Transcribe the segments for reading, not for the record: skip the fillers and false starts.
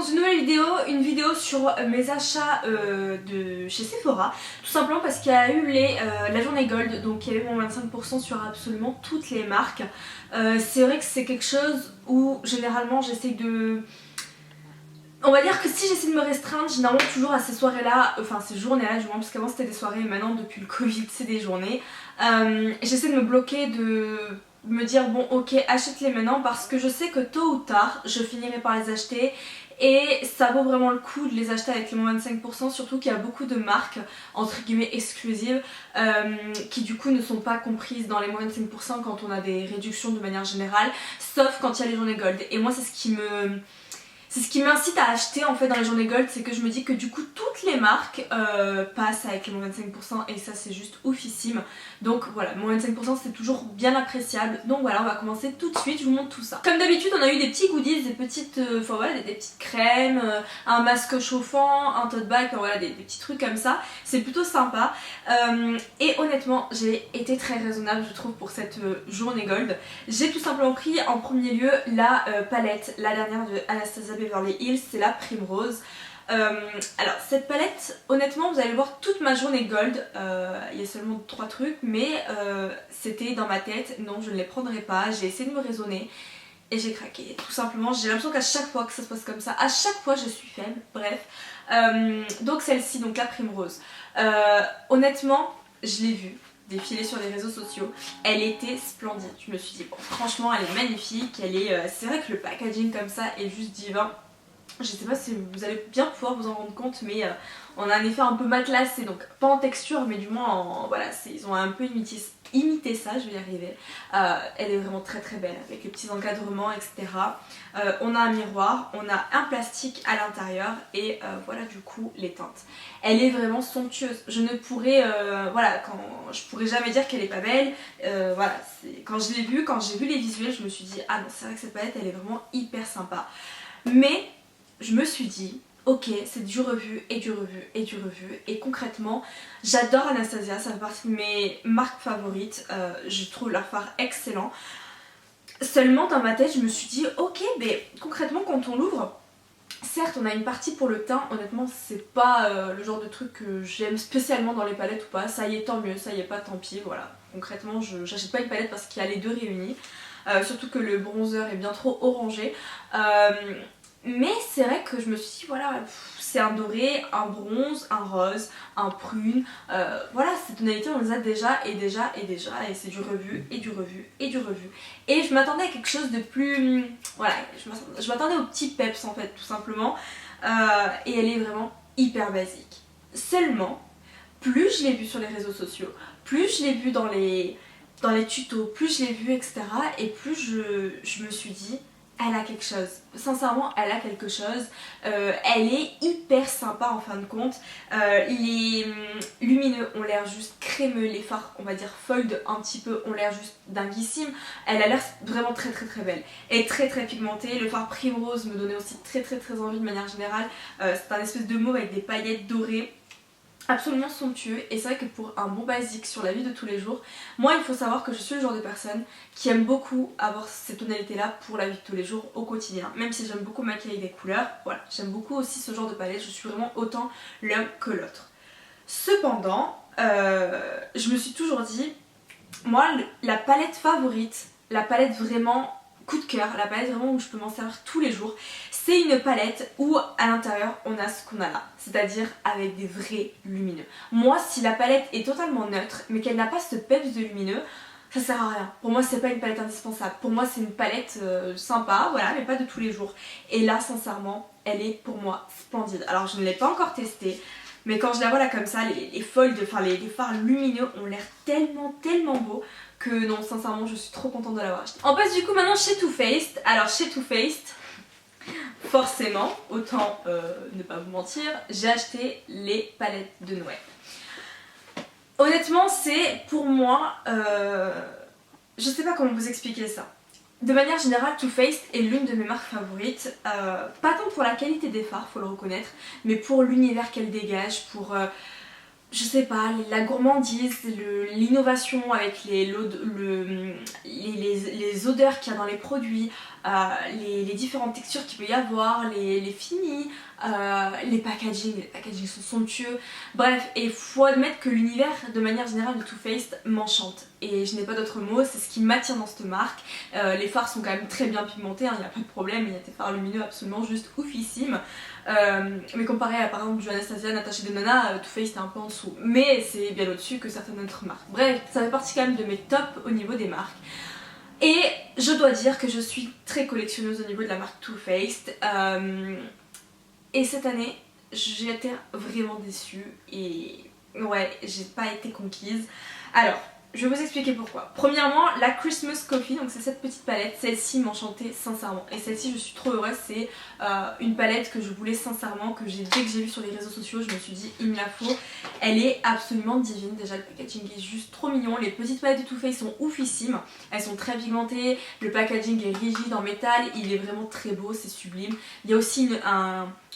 une nouvelle vidéo, une vidéo sur mes achats de chez Sephora, tout simplement parce qu'il y a eu la journée Gold, donc il y avait mon 25% sur absolument toutes les marques. C'est vrai que c'est quelque chose où généralement j'essaie de... On va dire que si j'essaie de me restreindre, généralement toujours à ces soirées-là, enfin ces journées-là du moins, parce qu'avant c'était des soirées, mais maintenant depuis le Covid c'est des journées, j'essaie de me bloquer, de me dire bon ok achète-les maintenant parce que je sais que tôt ou tard je finirai par les acheter et ça vaut vraiment le coup de les acheter avec les moins 25%, surtout qu'il y a beaucoup de marques entre guillemets exclusives qui du coup ne sont pas comprises dans les moins 25% quand on a des réductions de manière générale, sauf quand il y a les journées Gold. Et moi c'est ce qui m'incite à acheter en fait dans les journées Gold, c'est que je me dis que du coup toutes les marques passent avec les moins 25% et ça c'est juste oufissime. Donc voilà, moins 25% c'est toujours bien appréciable. Donc voilà, on va commencer tout de suite, je vous montre tout ça. Comme d'habitude on a eu des petits goodies, des petites, enfin voilà, des petites crèmes, un masque chauffant, un tote bag, enfin, voilà, des petits trucs comme ça. C'est plutôt sympa. Et honnêtement j'ai été très raisonnable je trouve pour cette journée Gold. J'ai tout simplement pris en premier lieu la palette, la dernière de Anastasia Beverly Hills, c'est la Primrose. Alors cette palette, honnêtement vous allez voir toute ma journée Gold, il y a seulement 3 trucs mais c'était dans ma tête, non je ne les prendrai pas, j'ai essayé de me raisonner et j'ai craqué, tout simplement. J'ai l'impression qu'à chaque fois que ça se passe comme ça, à chaque fois je suis faible, bref. Donc celle-ci, donc la Primrose, honnêtement je l'ai vue défiler sur les réseaux sociaux, elle était splendide. Je me suis dit bon franchement elle est magnifique, elle est, c'est vrai que le packaging comme ça est juste divin. Je sais pas si vous allez bien pouvoir vous en rendre compte mais on a un effet un peu matelassé, donc pas en texture mais du moins en, voilà, ils ont un peu imité ça, je vais y arriver. Elle est vraiment très très belle avec les petits encadrements etc. On a un miroir, on a un plastique à l'intérieur et voilà du coup les teintes. Elle est vraiment somptueuse, je ne pourrais, voilà, je pourrais jamais dire qu'elle est pas belle. Voilà, quand je l'ai vue, quand j'ai vu les visuels je me suis dit ah non c'est vrai que cette palette elle est vraiment hyper sympa. Mais je me suis dit ok c'est du revu et du revu et du revu et concrètement j'adore Anastasia, ça fait partie de mes marques favorites, je trouve leur fard excellent. Seulement dans ma tête je me suis dit ok mais concrètement quand on l'ouvre, certes on a une partie pour le teint, honnêtement c'est pas le genre de truc que j'aime spécialement dans les palettes ou pas, ça y est tant mieux, ça y est pas tant pis, voilà. Concrètement j'achète pas une palette parce qu'il y a les deux réunis, surtout que le bronzer est bien trop orangé. Mais c'est vrai que je me suis dit voilà c'est un doré, un bronze, un rose, un prune, voilà ces tonalités on les a déjà et déjà et déjà et c'est du revu et du revu et du revu. Et je m'attendais à quelque chose de plus, voilà je m'attendais au petit peps en fait tout simplement, et elle est vraiment hyper basique. Seulement plus je l'ai vue sur les réseaux sociaux, plus je l'ai vue dans les tutos, plus je l'ai vue etc. et plus je me suis dit elle a quelque chose, sincèrement elle a quelque chose, elle est hyper sympa en fin de compte, les lumineux ont l'air juste crémeux, les fards on va dire fold un petit peu ont l'air juste dinguissimes, elle a l'air vraiment très très très belle, elle est très très pigmentée, le fard Primrose me donnait aussi très très très envie de manière générale, c'est un espèce de mauve avec des paillettes dorées. Absolument somptueux et c'est vrai que pour un bon basique sur la vie de tous les jours, moi il faut savoir que je suis le genre de personne qui aime beaucoup avoir ces tonalités là pour la vie de tous les jours au quotidien, même si j'aime beaucoup maquiller des couleurs, voilà, j'aime beaucoup aussi ce genre de palette, je suis vraiment autant l'un que l'autre. Cependant, je me suis toujours dit, moi la palette favorite, la palette vraiment coup de cœur, la palette vraiment où je peux m'en servir tous les jours, c'est une palette où à l'intérieur on a ce qu'on a là, c'est-à-dire avec des vrais lumineux. Moi si la palette est totalement neutre mais qu'elle n'a pas ce peps de lumineux, ça sert à rien. Pour moi c'est pas une palette indispensable, pour moi c'est une palette sympa, voilà, mais pas de tous les jours. Et là sincèrement elle est pour moi splendide. Alors je ne l'ai pas encore testée, mais quand je la vois là comme ça, les folds, enfin les fards lumineux ont l'air tellement beaux que non sincèrement je suis trop contente de l'avoir acheté. On passe du coup maintenant chez Too Faced. Alors chez Too Faced, forcément, autant ne pas vous mentir, j'ai acheté les palettes de Noël. Honnêtement c'est pour moi, je sais pas comment vous expliquer ça. De manière générale, Too Faced est l'une de mes marques favorites, pas tant pour la qualité des fards, faut le reconnaître, mais pour l'univers qu'elle dégage, pour je sais pas, la gourmandise, l'innovation avec les odeurs qu'il y a dans les produits, les différentes textures qu'il peut y avoir, les finis, les packaging sont somptueux. Bref, et faut admettre que l'univers de manière générale de Too Faced m'enchante. Et je n'ai pas d'autre mot, c'est ce qui m'attire dans cette marque. Les fards sont quand même très bien pigmentés, il n'y a pas de problème, il y a des fards lumineux absolument juste oufissimes. Mais comparé à par exemple du Anastasia, Natasha Denona, Too Faced est un peu en dessous. Mais c'est bien au-dessus que certaines autres marques. Bref, ça fait partie quand même de mes tops au niveau des marques. Et je dois dire que je suis très collectionneuse au niveau de la marque Too Faced. Et cette année, j'ai été vraiment déçue et ouais, j'ai pas été conquise. Alors, je vais vous expliquer pourquoi. Premièrement, la Christmas Coffee, donc c'est cette petite palette, celle-ci m'enchantait sincèrement. Et celle-ci, je suis trop heureuse, c'est une palette que je voulais sincèrement, dès que j'ai vu sur les réseaux sociaux, je me suis dit, il me la faut. Elle est absolument divine, déjà le packaging est juste trop mignon. Les petites palettes de Too Faced sont oufissimes, elles sont très pigmentées, le packaging est rigide en métal, il est vraiment très beau, c'est sublime. Il y a aussi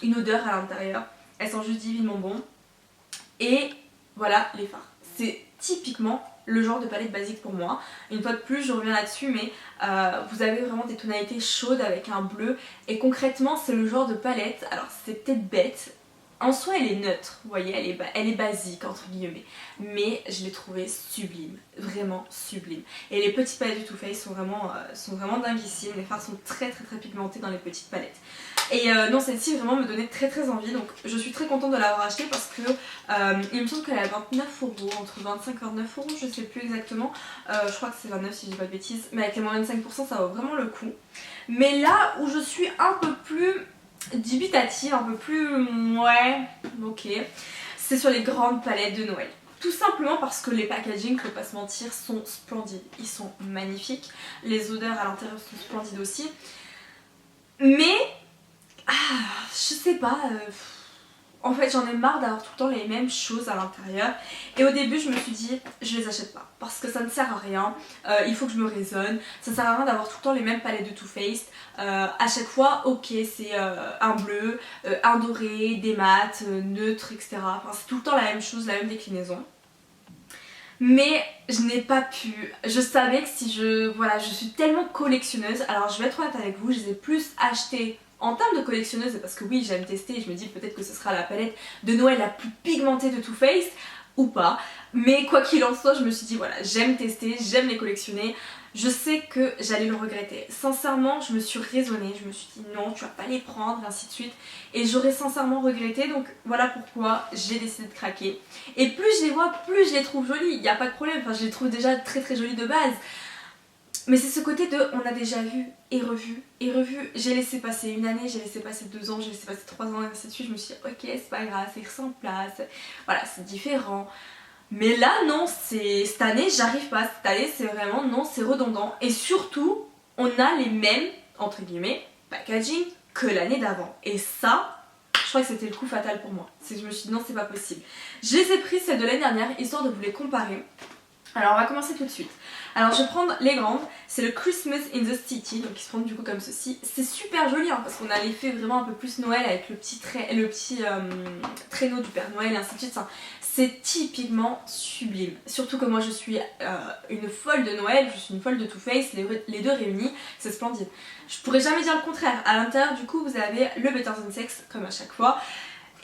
une odeur à l'intérieur, elles sont juste divinement bon. Et voilà les fards. C'est typiquement le genre de palette basique pour moi. Une fois de plus, je reviens là-dessus, mais vous avez vraiment des tonalités chaudes avec un bleu. Et concrètement, c'est le genre de palette, alors c'est peut-être bête, en soi elle est neutre, vous voyez, elle est basique entre guillemets. Mais je l'ai trouvée sublime, vraiment sublime. Et les petites palettes du Too Faced sont vraiment dinguissimes. Les fards sont très pigmentés dans les petites palettes. Et non, celle-ci vraiment me donnait très envie, donc je suis très contente de l'avoir achetée parce que il me semble qu'elle est à 29 €, entre 25 et 29 €, je sais plus exactement. Je crois que c'est 29 si je dis pas de bêtises, mais avec les moins 25% ça vaut vraiment le coup. Mais là où je suis un peu plus dubitative, un peu plus ouais, ok, c'est sur les grandes palettes de Noël. Tout simplement parce que les packaging, faut pas se mentir, sont splendides, ils sont magnifiques, les odeurs à l'intérieur sont splendides aussi. Mais je sais pas, en fait j'en ai marre d'avoir tout le temps les mêmes choses à l'intérieur. Et au début je me suis dit, je les achète pas parce que ça ne sert à rien, il faut que je me raisonne. Ça sert à rien d'avoir tout le temps les mêmes palettes de Too Faced. À chaque fois, ok, c'est un bleu, un doré, des mats, neutres, etc. Enfin c'est tout le temps la même chose, la même déclinaison. Mais je n'ai pas pu, je savais que si je suis tellement collectionneuse, alors je vais être honnête avec vous, je les ai plus achetés en termes de collectionneuse, parce que oui j'aime tester et je me dis peut-être que ce sera la palette de Noël la plus pigmentée de Too Faced ou pas, mais quoi qu'il en soit je me suis dit voilà, j'aime tester, j'aime les collectionner, je sais que j'allais le regretter. Sincèrement je me suis raisonnée, je me suis dit non tu vas pas les prendre, ainsi de suite, et j'aurais sincèrement regretté, donc voilà pourquoi j'ai décidé de craquer. Et plus je les vois, plus je les trouve jolies, il n'y a pas de problème, enfin je les trouve déjà très jolies de base. Mais c'est ce côté de on a déjà vu et revu et revu. J'ai laissé passer une année, j'ai laissé passer 2 ans, j'ai laissé passer 3 ans et ainsi de suite. Je me suis dit ok c'est pas grave, c'est sans place, voilà c'est différent. Mais là non, cette année j'arrive pas, cette année c'est vraiment non, c'est redondant. Et surtout on a les mêmes entre guillemets packaging que l'année d'avant. Et ça, je crois que c'était le coup fatal pour moi. Je me suis dit non c'est pas possible. Je les ai pris celles de l'année dernière histoire de vous les comparer. Alors on va commencer tout de suite. Alors je vais prendre les grandes, c'est le Christmas in the City, donc ils se prennent du coup comme ceci. C'est super joli hein, parce qu'on a l'effet vraiment un peu plus Noël avec le petit traîneau du Père Noël et ainsi de suite. C'est typiquement sublime. Surtout que moi je suis une folle de Noël, je suis une folle de Too Faced, les deux réunis, c'est splendide. Je pourrais jamais dire le contraire. À l'intérieur du coup vous avez le Better Than Sex comme à chaque fois.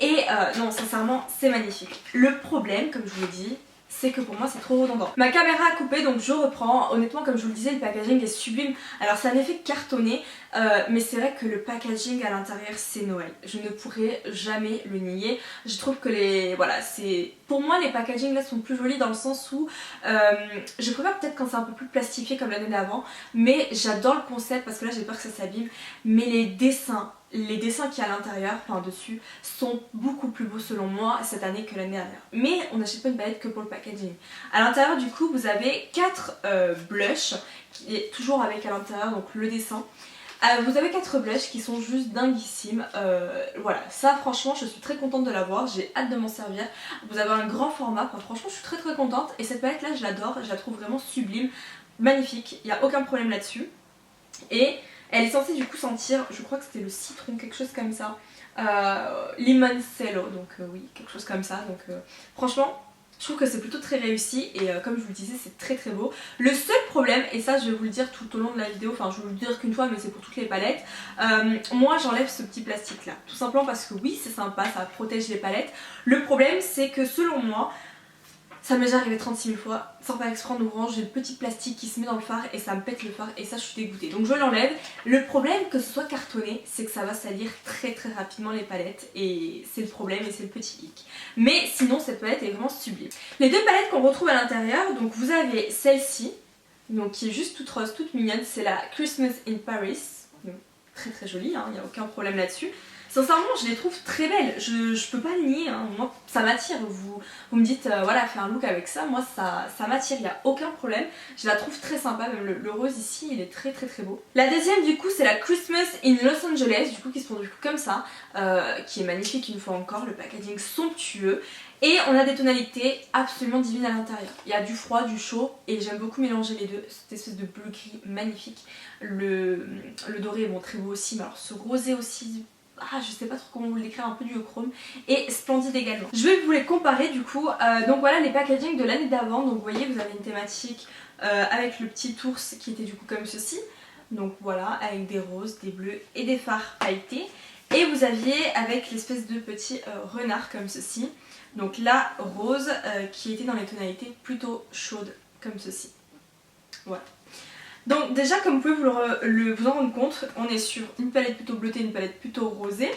Et non sincèrement c'est magnifique. Le problème comme je vous l'ai dit, c'est que pour moi c'est trop redondant. Ma caméra a coupé donc je reprends. Honnêtement comme je vous le disais le packaging est sublime. Alors ça m'est fait cartonner mais c'est vrai que le packaging à l'intérieur c'est Noël. Je ne pourrais jamais le nier. Je trouve que pour moi les packaging là sont plus jolis dans le sens où je préfère peut-être quand c'est un peu plus plastifié comme l'année d'avant, mais j'adore le concept parce que là j'ai peur que ça s'abîme. Mais les dessins qu'il y a à l'intérieur, enfin dessus, sont beaucoup plus beaux selon moi cette année que l'année dernière. Mais on n'achète pas une palette que pour le packaging. À l'intérieur du coup vous avez 4 blushs, qui est toujours avec à l'intérieur donc le dessin. Vous avez 4 blushs qui sont juste dinguissimes, voilà, ça franchement je suis très contente de l'avoir, j'ai hâte de m'en servir. Vous avez un grand format, enfin, franchement je suis très contente et cette palette là je l'adore, je la trouve vraiment sublime, magnifique, il n'y a aucun problème là-dessus. Et elle est censée du coup sentir, je crois que c'était le citron, quelque chose comme ça, limoncello, donc oui, quelque chose comme ça, donc franchement Je trouve que c'est plutôt très réussi et comme je vous le disais c'est très très beau. Le seul problème, et ça je vais vous le dire tout au long de la vidéo, enfin je vais vous le dire qu'une fois mais c'est pour toutes les palettes, moi j'enlève ce petit plastique là. Tout simplement parce que oui c'est sympa, ça protège les palettes. Le problème c'est que selon moi, ça m'est déjà arrivé 36 000 fois, sans faire exprès en ouvrant, j'ai le petit plastique qui se met dans le fard et ça me pète le fard et ça je suis dégoûtée. Donc je l'enlève. Le problème que ce soit cartonné, c'est que ça va salir très très rapidement les palettes et c'est le problème et c'est le petit hic. Mais sinon cette palette est vraiment sublime. Les deux palettes qu'on retrouve à l'intérieur, donc vous avez celle-ci, donc qui est juste toute rose, toute mignonne, c'est la Christmas in Paris. Donc, très très jolie, hein, il n'y a aucun problème là-dessus. Sincèrement je les trouve très belles, je peux pas le nier, hein. Moi ça m'attire, vous me dites voilà fais un look avec ça, moi ça m'attire, il n'y a aucun problème, je la trouve très sympa, même le rose ici il est très très très beau. La deuxième du coup c'est la Christmas in Los Angeles, du coup qui se prend du coup comme ça, qui est magnifique une fois encore, le packaging somptueux. Et on a des tonalités absolument divines à l'intérieur. Il y a du froid, du chaud et j'aime beaucoup mélanger les deux. Cette espèce de bleu gris magnifique. Le doré est bon, très beau aussi, mais alors ce rosé aussi, je sais pas trop comment vous l'écrire, un peu duochrome et splendide également. Je vais vous les comparer du coup. Donc voilà les packaging de l'année d'avant. Donc vous voyez vous avez une thématique avec le petit ours qui était du coup comme ceci. Donc voilà avec des roses, des bleus et des fards pailletés. Et vous aviez avec l'espèce de petit renard comme ceci. Donc la rose qui était dans les tonalités plutôt chaudes comme ceci. Voilà. Donc déjà comme vous pouvez vous en rendre compte, on est sur une palette plutôt bleutée, une palette plutôt rosée.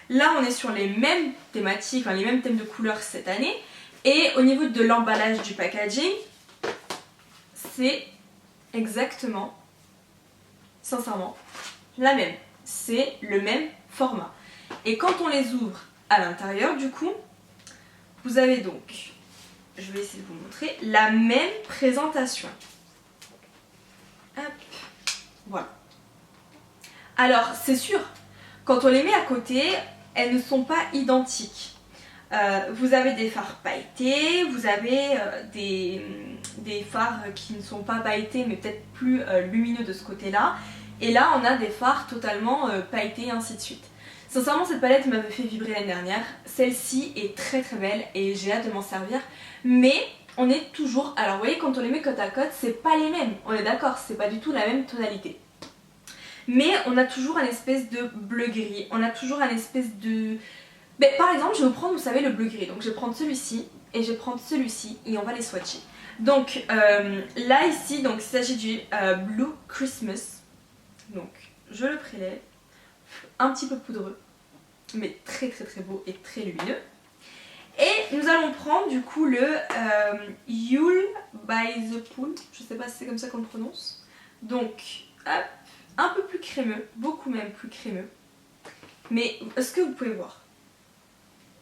Là on est sur les mêmes thématiques, enfin les mêmes thèmes de couleurs cette année. Et au niveau de l'emballage du packaging, c'est exactement, sincèrement, la même. C'est le même format. Et quand on les ouvre à l'intérieur du coup, vous avez donc, je vais essayer de vous montrer, la même présentation. Hop, voilà. Alors c'est sûr, quand on les met à côté, elles ne sont pas identiques. Vous avez des fards pailletés, vous avez des fards qui ne sont pas pailletés mais peut-être plus lumineux de ce côté-là. Et là on a des fards totalement pailletés et ainsi de suite. Sincèrement cette palette m'avait fait vibrer l'année dernière. Celle-ci est très très belle et j'ai hâte de m'en servir. Mais on est toujours... Alors vous voyez quand on les met côte à côte, c'est pas les mêmes. On est d'accord, c'est pas du tout la même tonalité. Mais on a toujours un espèce de bleu gris. On a toujours un espèce de... par exemple je vais vous prendre, vous savez, le bleu gris. Donc je vais prendre celui-ci et je vais prendre celui-ci et on va les swatcher. Donc là ici, donc, il s'agit du Blue Christmas. Donc je le prélève. Un petit peu poudreux, mais très très très beau et très lumineux. Et nous allons prendre du coup le Yule by the Pool, je sais pas si c'est comme ça qu'on le prononce. Donc hop, un peu plus crémeux, beaucoup même plus crémeux. Mais est-ce que vous pouvez voir?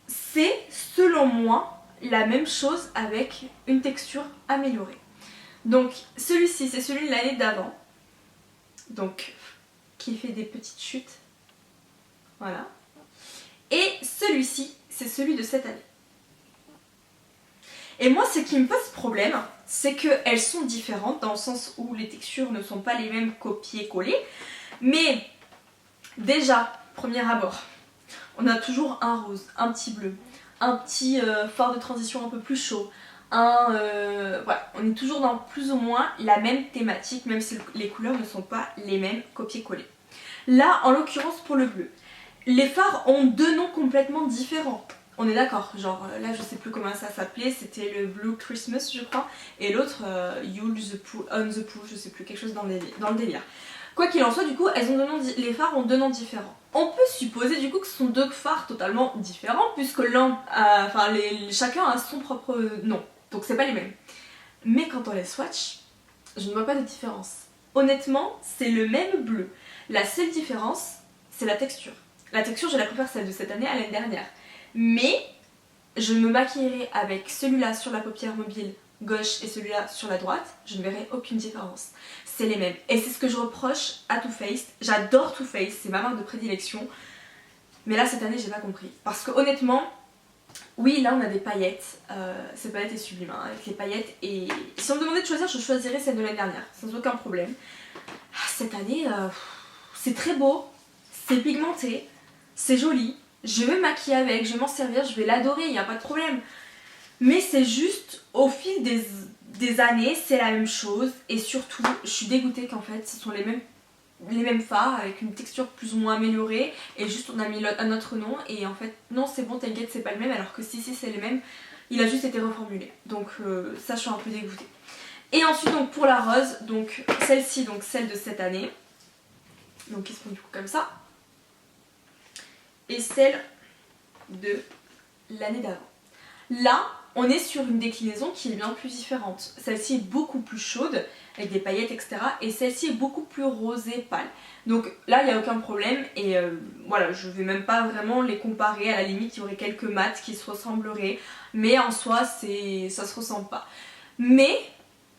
C'est selon moi la même chose avec une texture améliorée. Donc celui-ci c'est celui de l'année d'avant, donc qui fait des petites chutes. Voilà. Et celui-ci, c'est celui de cette année. Et moi, ce qui me pose problème, c'est qu'elles sont différentes dans le sens où les textures ne sont pas les mêmes copier-coller. Mais déjà, premier abord, on a toujours un rose, un petit bleu, un petit fard de transition un peu plus chaud. Voilà, on est toujours dans plus ou moins la même thématique, même si les couleurs ne sont pas les mêmes copier-coller. Là, en l'occurrence pour le bleu, les fards ont deux noms complètement différents. On est d'accord, genre là je sais plus comment ça s'appelait, c'était le Blue Christmas je crois, et l'autre Yule on the Pool, je sais plus, quelque chose dans le délire. Quoi qu'il en soit, du coup, les fards ont deux noms différents. On peut supposer du coup que ce sont deux fards totalement différents, puisque chacun a son propre nom, donc c'est pas les mêmes. Mais quand on les swatch, je ne vois pas de différence. Honnêtement, c'est le même bleu. La seule différence, c'est la texture. La texture, je la préfère celle de cette année à l'année dernière. Mais je me maquillerai avec celui-là sur la paupière mobile gauche et celui-là sur la droite, je ne verrai aucune différence. C'est les mêmes. Et c'est ce que je reproche à Too Faced. J'adore Too Faced, c'est ma marque de prédilection. Mais là, cette année, j'ai pas compris. Parce que honnêtement, oui, là on a des paillettes. Cette palette est sublime, hein, avec les paillettes. Et si on me demandait de choisir, je choisirais celle de l'année dernière, sans aucun problème. Cette année, c'est très beau, c'est pigmenté, c'est joli. Je vais me maquiller avec, je vais m'en servir, je vais l'adorer, il n'y a pas de problème. Mais c'est juste au fil des années, c'est la même chose. Et surtout, je suis dégoûtée qu'en fait, ce sont les mêmes fards avec une texture plus ou moins améliorée. Et juste on a mis un autre nom. Et en fait, non, c'est bon, t'inquiète, c'est pas le même. Alors que si c'est les mêmes, il a juste été reformulé. Donc ça, je suis un peu dégoûtée. Et ensuite, donc pour la rose, donc celle-ci, donc celle de cette année. Donc qui se font du coup comme ça. Et celle de l'année d'avant. Là, on est sur une déclinaison qui est bien plus différente. Celle-ci est beaucoup plus chaude, avec des paillettes, etc. Et celle-ci est beaucoup plus rosée pâle. Donc là, il n'y a aucun problème. Et voilà, je vais même pas vraiment les comparer. À la limite, il y aurait quelques mats qui se ressembleraient. Mais en soi, ça se ressemble pas. Mais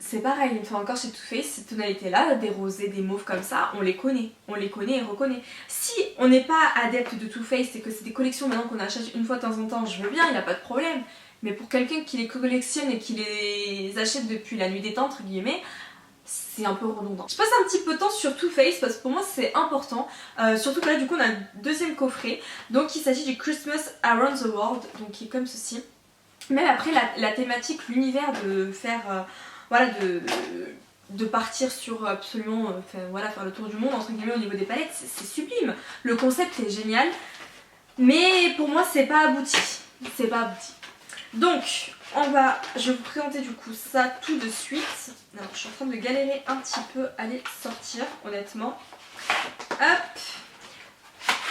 c'est pareil, une fois encore chez Too Faced, ces tonalités-là, des rosés, des mauves comme ça, on les connaît et reconnaît. Si on n'est pas adepte de Too Faced et que c'est des collections maintenant qu'on achète une fois de temps en temps, je veux bien, il n'y a pas de problème. Mais pour quelqu'un qui les collectionne et qui les achète depuis la nuit des temps, entre guillemets, c'est un peu redondant. Je passe un petit peu de temps sur Too Faced parce que pour moi c'est important, surtout que là du coup on a le deuxième coffret, donc il s'agit du Christmas Around the World, donc qui est comme ceci. Même après la thématique, l'univers de faire... voilà, de partir sur absolument, voilà, faire le tour du monde entre guillemets au niveau des palettes, c'est sublime. Le concept est génial, mais pour moi c'est pas abouti. C'est pas abouti. Donc, je vais vous présenter du coup ça tout de suite. Alors, je suis en train de galérer un petit peu à les sortir, honnêtement. Hop.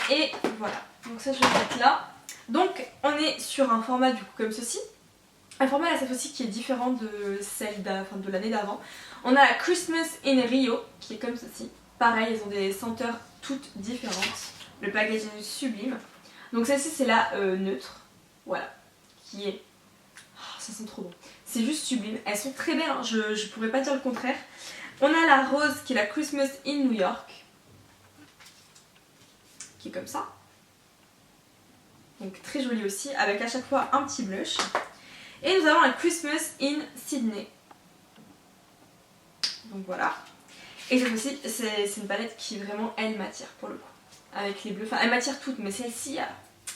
Et voilà. Donc ça je vais le mettre là. Donc on est sur un format du coup comme ceci. Un format là cette fois-ci qui est différent de celle de l'année d'avant. On a la Christmas in Rio qui est comme ceci. Pareil, elles ont des senteurs toutes différentes. Le packaging est sublime. Donc celle-ci c'est la neutre. Voilà. Qui est... Oh, ça sent trop bon. C'est juste sublime. Elles sont très belles, hein. Je pourrais pas dire le contraire. On a la rose qui est la Christmas in New York. Qui est comme ça. Donc très jolie aussi, avec à chaque fois un petit blush. Et nous avons la Christmas in Sydney. Donc voilà. Et cette fois-ci, c'est une palette qui vraiment, elle, m'attire pour le coup. Avec les bleus. Enfin, elle m'attire toutes, mais celle-ci,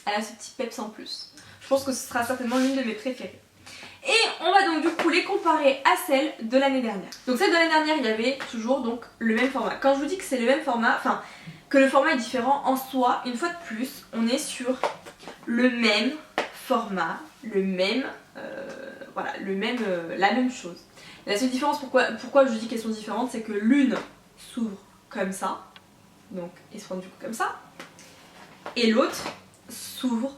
elle a ce petit peps en plus. Je pense que ce sera certainement l'une de mes préférées. Et on va donc du coup les comparer à celle de l'année dernière. Donc celle de l'année dernière, il y avait toujours donc le même format. Quand je vous dis que c'est le même format, enfin que le format est différent en soi, une fois de plus, on est sur le même format, le même, voilà, la même chose. La seule différence, pourquoi je dis qu'elles sont différentes, c'est que l'une s'ouvre comme ça, donc et se prend du coup comme ça, et l'autre s'ouvre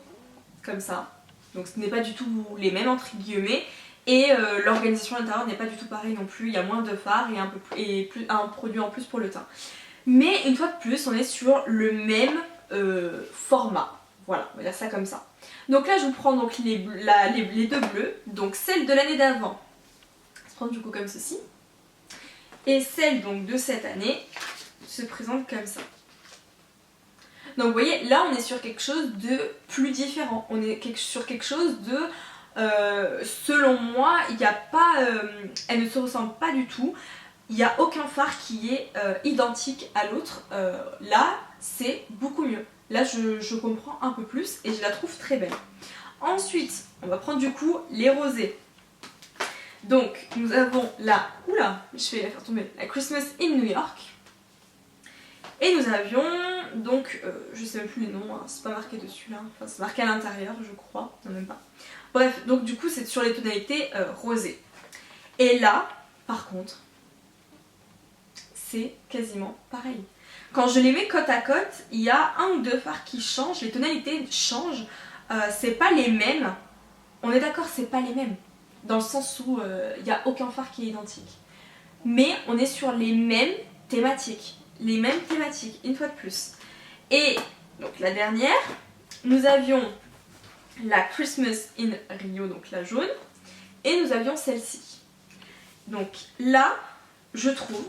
comme ça. Donc ce n'est pas du tout les mêmes entre guillemets. Et l'organisation à l'intérieur n'est pas du tout pareille non plus. Il y a moins de fards et un produit en plus pour le teint. Mais une fois de plus, on est sur le même format. Voilà, on va dire ça comme ça. Donc là, je vous prends donc les deux bleus. Donc celle de l'année d'avant, se prend du coup comme ceci. Et celle donc de cette année se présente comme ça. Donc vous voyez, là on est sur quelque chose de plus différent. On est sur quelque chose de... selon moi, il n'y a pas... elles ne se ressemblent pas du tout. Il n'y a aucun fard qui est identique à l'autre. Là, c'est beaucoup mieux. Là, je comprends un peu plus et je la trouve très belle. Ensuite, on va prendre du coup les rosés. Donc, nous avons la... Oula, je vais la faire tomber. La Christmas in New York. Et nous avions donc, je sais même plus les noms, hein, c'est pas marqué dessus là, enfin c'est marqué à l'intérieur je crois, non même pas. Bref, donc du coup c'est sur les tonalités rosées. Et là, par contre, c'est quasiment pareil. Quand je les mets côte à côte, il y a un ou deux fards qui changent, les tonalités changent, c'est pas les mêmes. On est d'accord, c'est pas les mêmes, dans le sens où il n'y a aucun fard qui est identique. Mais on est sur les mêmes thématiques. Les mêmes thématiques, une fois de plus. Et donc la dernière, nous avions la Christmas in Rio, donc la jaune, et nous avions celle-ci. Donc là, je trouve,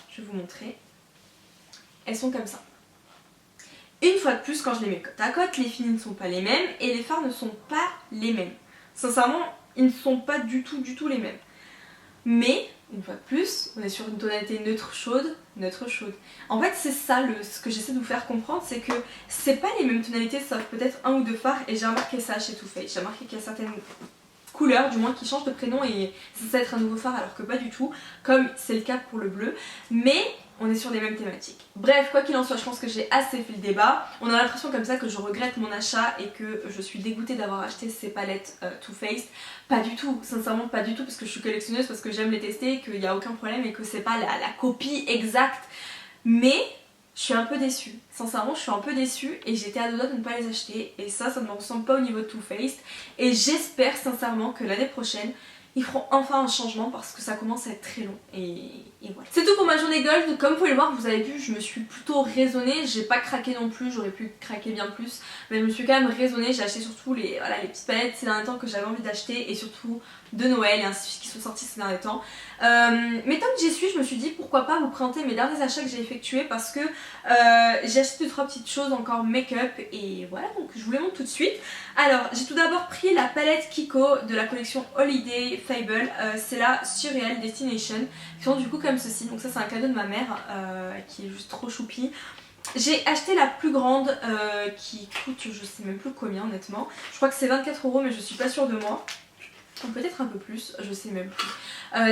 je vais vous montrer, elles sont comme ça. Une fois de plus, quand je les mets côte à côte, les fines ne sont pas les mêmes et les fards ne sont pas les mêmes. Sincèrement, ils ne sont pas du tout les mêmes. Mais, une fois de plus, on est sur une tonalité neutre chaude. En fait, c'est ça ce que j'essaie de vous faire comprendre, c'est que c'est pas les mêmes tonalités, sauf peut-être un ou deux fards, et j'ai remarqué ça chez Too Faced. J'ai remarqué qu'il y a certaines couleur, du moins qui change de prénom et c'est censé être un nouveau fard alors que pas du tout, comme c'est le cas pour le bleu, mais on est sur les mêmes thématiques. Bref, quoi qu'il en soit, je pense que j'ai assez fait le débat. On a l'impression comme ça que je regrette mon achat et que je suis dégoûtée d'avoir acheté ces palettes Too Faced. Pas du tout, sincèrement pas du tout, parce que je suis collectionneuse, parce que j'aime les tester, qu'il n'y a aucun problème et que c'est pas la copie exacte. Mais je suis un peu déçue, sincèrement je suis un peu déçue et j'étais à deux doigts de ne pas les acheter et ça ne me ressemble pas au niveau de Too Faced et j'espère sincèrement que l'année prochaine ils feront enfin un changement parce que ça commence à être très long et voilà. C'est tout pour ma journée gold, comme vous pouvez le voir, vous avez vu, je me suis plutôt raisonnée, j'ai pas craqué non plus, j'aurais pu craquer bien plus, mais je me suis quand même raisonnée, j'ai acheté surtout les petites palettes ces derniers temps que j'avais envie d'acheter et surtout de Noël et ainsi de suite qui sont sortis ces derniers temps. Mais tant que j'y suis, je me suis dit pourquoi pas vous présenter mes derniers achats que j'ai effectués parce que j'ai acheté 2-3 petites choses encore make-up et voilà, donc je vous les montre tout de suite. Alors j'ai tout d'abord pris la palette Kiko de la collection Holiday Fable, c'est la Surreal Destination qui sont du coup comme ceci, donc ça c'est un cadeau de ma mère qui est juste trop choupi. J'ai acheté la plus grande qui coûte je sais même plus combien honnêtement, je crois que c'est 24 € mais je suis pas sûre de moi. Peut-être un peu plus, je sais même plus.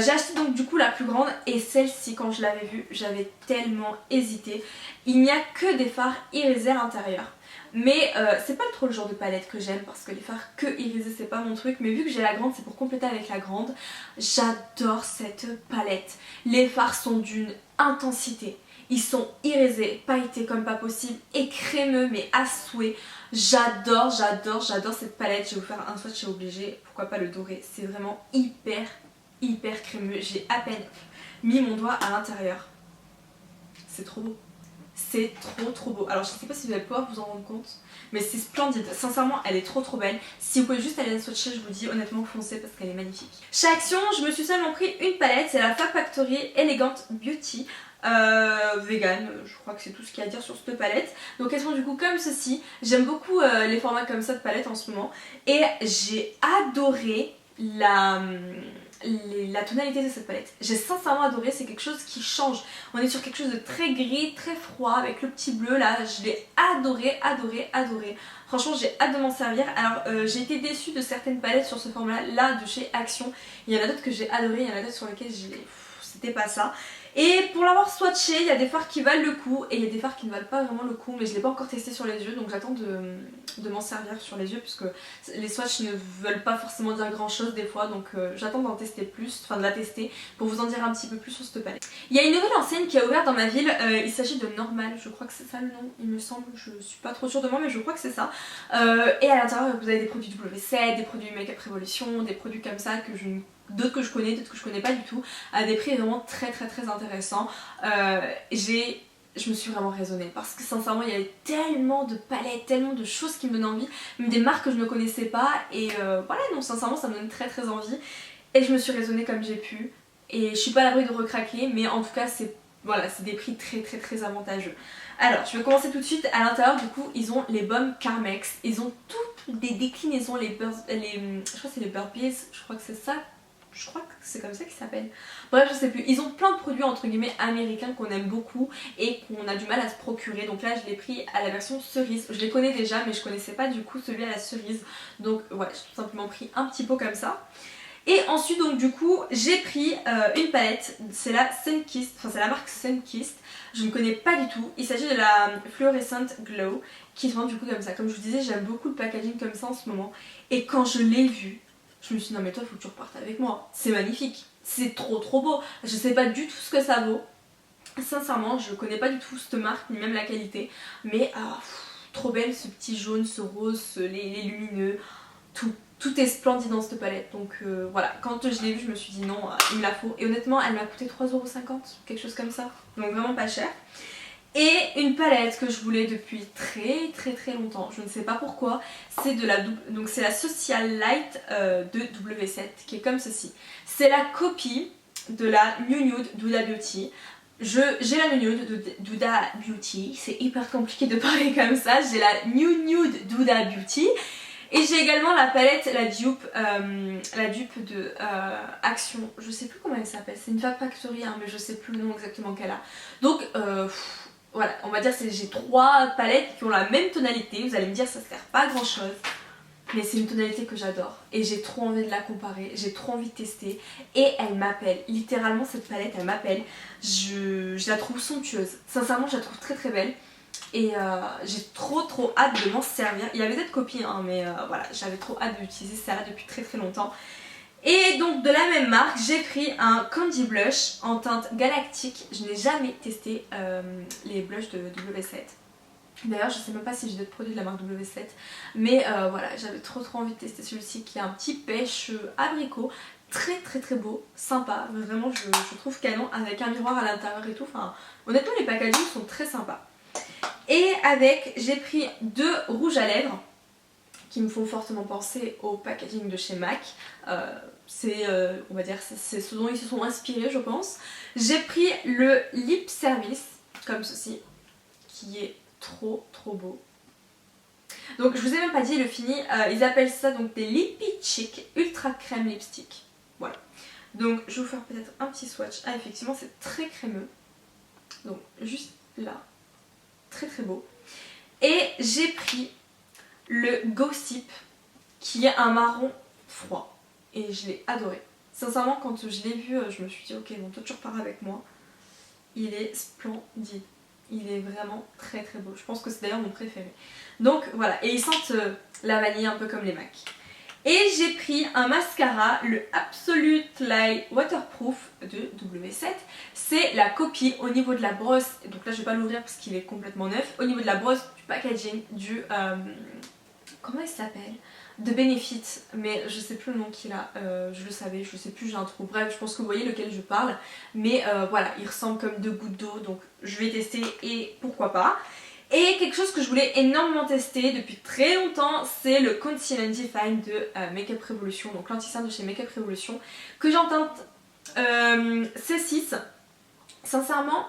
J'ai acheté donc du coup la plus grande et celle-ci quand je l'avais vue j'avais tellement hésité. Il n'y a que des fards irisés à l'intérieur. Mais c'est pas trop le genre de palette que j'aime parce que les fards que irisés c'est pas mon truc. Mais vu que j'ai la grande c'est pour compléter avec la grande. J'adore cette palette. Les fards sont d'une intensité. Ils sont irisés, pailletés comme pas possible et crémeux mais à souhait. J'adore cette palette. Je vais vous faire un swatch obligé, pourquoi pas le doré. C'est vraiment hyper crémeux. J'ai à peine mis mon doigt à l'intérieur. C'est trop beau. C'est trop beau. Alors je sais pas si vous allez pouvoir vous en rendre compte, mais c'est splendide. Sincèrement, elle est trop belle. Si vous pouvez juste aller la swatcher, je vous dis honnêtement foncez parce qu'elle est magnifique. Chez Action, je me suis seulement pris une palette, c'est la Fab Factory Elegant Beauty. Vegan, je crois que c'est tout ce qu'il y a à dire sur cette palette. Donc elles sont du coup comme ceci. J'aime beaucoup les formats comme ça de palette en ce moment. Et j'ai adoré la tonalité de cette palette. J'ai sincèrement adoré, c'est quelque chose qui change. On est sur quelque chose de très gris, très froid avec le petit bleu là. Je l'ai adoré. Franchement j'ai hâte de m'en servir. Alors j'ai été déçue de certaines palettes sur ce format là de chez Action. Il y en a d'autres que j'ai adoré, il y en a d'autres sur lesquelles c'était pas ça. Et pour l'avoir swatché, il y a des fards qui valent le coup et il y a des fards qui ne valent pas vraiment le coup, mais je ne l'ai pas encore testé sur les yeux, donc j'attends de m'en servir sur les yeux puisque les swatchs ne veulent pas forcément dire grand chose des fois, donc j'attends d'en tester plus, enfin de la tester pour vous en dire un petit peu plus sur cette palette. Il y a une nouvelle enseigne qui a ouvert dans ma ville, il s'agit de Normal, je crois que c'est ça le nom, il me semble, je suis pas trop sûre de moi mais je crois que c'est ça. Et à l'intérieur vous avez des produits W7, des produits Make Up Revolution, des produits comme ça que d'autres que je connais, d'autres que je connais pas du tout, à des prix vraiment très intéressants. Je me suis vraiment raisonnée parce que sincèrement il y avait tellement de palettes, tellement de choses qui me donnaient envie, même des marques que je ne connaissais pas et voilà, non sincèrement ça me donne très envie et je me suis raisonnée comme j'ai pu et je suis pas à l'abri de recraquer mais en tout cas c'est voilà, c'est des prix très avantageux. Alors je vais commencer tout de suite. À l'intérieur du coup ils ont les baumes Carmex, ils ont toutes des déclinaisons, je crois que c'est les Burpees, je crois que c'est ça. Je crois que c'est comme ça qu'ils s'appellent. Bref, je sais plus. Ils ont plein de produits entre guillemets américains qu'on aime beaucoup et qu'on a du mal à se procurer. Donc là, je l'ai pris à la version cerise. Je les connais déjà, mais je connaissais pas du coup celui à la cerise. Donc ouais, j'ai tout simplement pris un petit pot comme ça. Et ensuite, donc du coup, j'ai pris une palette. C'est la Sunkissed, enfin c'est la marque Sunkissed. Je ne connais pas du tout. Il s'agit de la Fluorescent Glow qui se vend du coup comme ça. Comme je vous disais, j'aime beaucoup le packaging comme ça en ce moment. Et quand je l'ai vu, je me suis dit non mais toi il faut que tu repartes avec moi, c'est magnifique, c'est trop beau, je sais pas du tout ce que ça vaut, sincèrement je connais pas du tout cette marque ni même la qualité, mais trop belle ce petit jaune, ce rose, les lumineux, tout est splendide dans cette palette donc voilà, quand je l'ai vue je me suis dit non il me la faut et honnêtement elle m'a coûté 3,50 €, quelque chose comme ça, donc vraiment pas cher. Et une palette que je voulais depuis très longtemps, je ne sais pas pourquoi, c'est donc c'est la Social Light de W7 qui est comme ceci. C'est la copie de la New Nude d'Huda Beauty. J'ai la New Nude d'Huda Beauty, c'est hyper compliqué de parler comme ça, j'ai la New Nude d'Huda Beauty. Et j'ai également la palette, la dupe de Action, je sais plus comment elle s'appelle, c'est une Fab Factory hein, mais je sais plus le nom exactement qu'elle a. Donc voilà, on va dire que j'ai 3 palettes qui ont la même tonalité, vous allez me dire ça sert pas à grand chose. mais c'est une tonalité que j'adore et j'ai trop envie de la comparer, j'ai trop envie de tester et elle m'appelle, littéralement cette palette elle m'appelle, je la trouve somptueuse, sincèrement je la trouve très très belle et j'ai trop hâte de m'en servir. Il y avait d'autres copies hein, mais voilà, j'avais trop hâte d'utiliser celle-là depuis très longtemps. Et donc de la même marque, j'ai pris un Candy Blush en teinte galactique. Je n'ai jamais testé les blushs de W7. D'ailleurs je sais même pas si j'ai d'autres produits de la marque W7. Mais voilà, j'avais trop envie de tester celui-ci qui a un petit pêche abricot. Très beau, sympa. Vraiment je trouve canon avec un miroir à l'intérieur et tout. Enfin, honnêtement les packagings sont très sympas. Et avec, j'ai pris 2 rouges à lèvres qui me font fortement penser au packaging de chez MAC. On va dire, c'est ce dont ils se sont inspirés je pense. J'ai pris le Lip Service, comme ceci, qui est trop beau. Donc je vous ai même pas dit le fini, ils appellent ça donc des Lippy Chic Ultra Crème Lipstick. Voilà. Donc je vais vous faire peut-être un petit swatch. Ah effectivement c'est très crémeux. Donc juste là. Très beau. Et j'ai pris le Gossip qui est un marron froid et je l'ai adoré. Sincèrement quand je l'ai vu je me suis dit ok bon toi tu repars avec moi. Il est splendide. Il est vraiment très beau. Je pense que c'est d'ailleurs mon préféré. Donc voilà, et ils sentent la vanille un peu comme les MAC. Et j'ai pris un mascara, le Absolute Light Waterproof de W7. C'est la copie au niveau de la brosse, donc là je vais pas l'ouvrir parce qu'il est complètement neuf. Au niveau de la brosse, du packaging, du... comment il s'appelle? De Benefit, mais je sais plus le nom qu'il a, je le savais, je sais plus, j'ai un trou. Bref, je pense que vous voyez lequel je parle. Mais voilà, il ressemble comme 2 gouttes d'eau, donc je vais tester et pourquoi pas. Et quelque chose que je voulais énormément tester depuis très longtemps, c'est le Conceal and Define de Makeup Revolution, donc l'anti-cerne de chez Makeup Revolution, que j'ai en teinte C6. Sincèrement,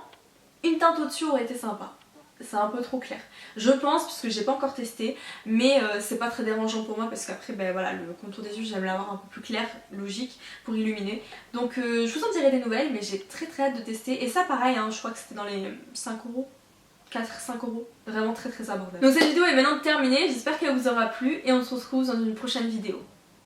une teinte au-dessus aurait été sympa. C'est un peu trop clair. Je pense, puisque j'ai pas encore testé, mais c'est pas très dérangeant pour moi parce qu'après, ben voilà, le contour des yeux, j'aime l'avoir un peu plus clair, logique, pour illuminer. Donc je vous en dirai des nouvelles, mais j'ai très hâte de tester. Et ça, pareil, hein, je crois que c'était dans les 5 €. 4-5 €, vraiment très abordable. Donc cette vidéo est maintenant terminée, j'espère qu'elle vous aura plu et on se retrouve dans une prochaine vidéo.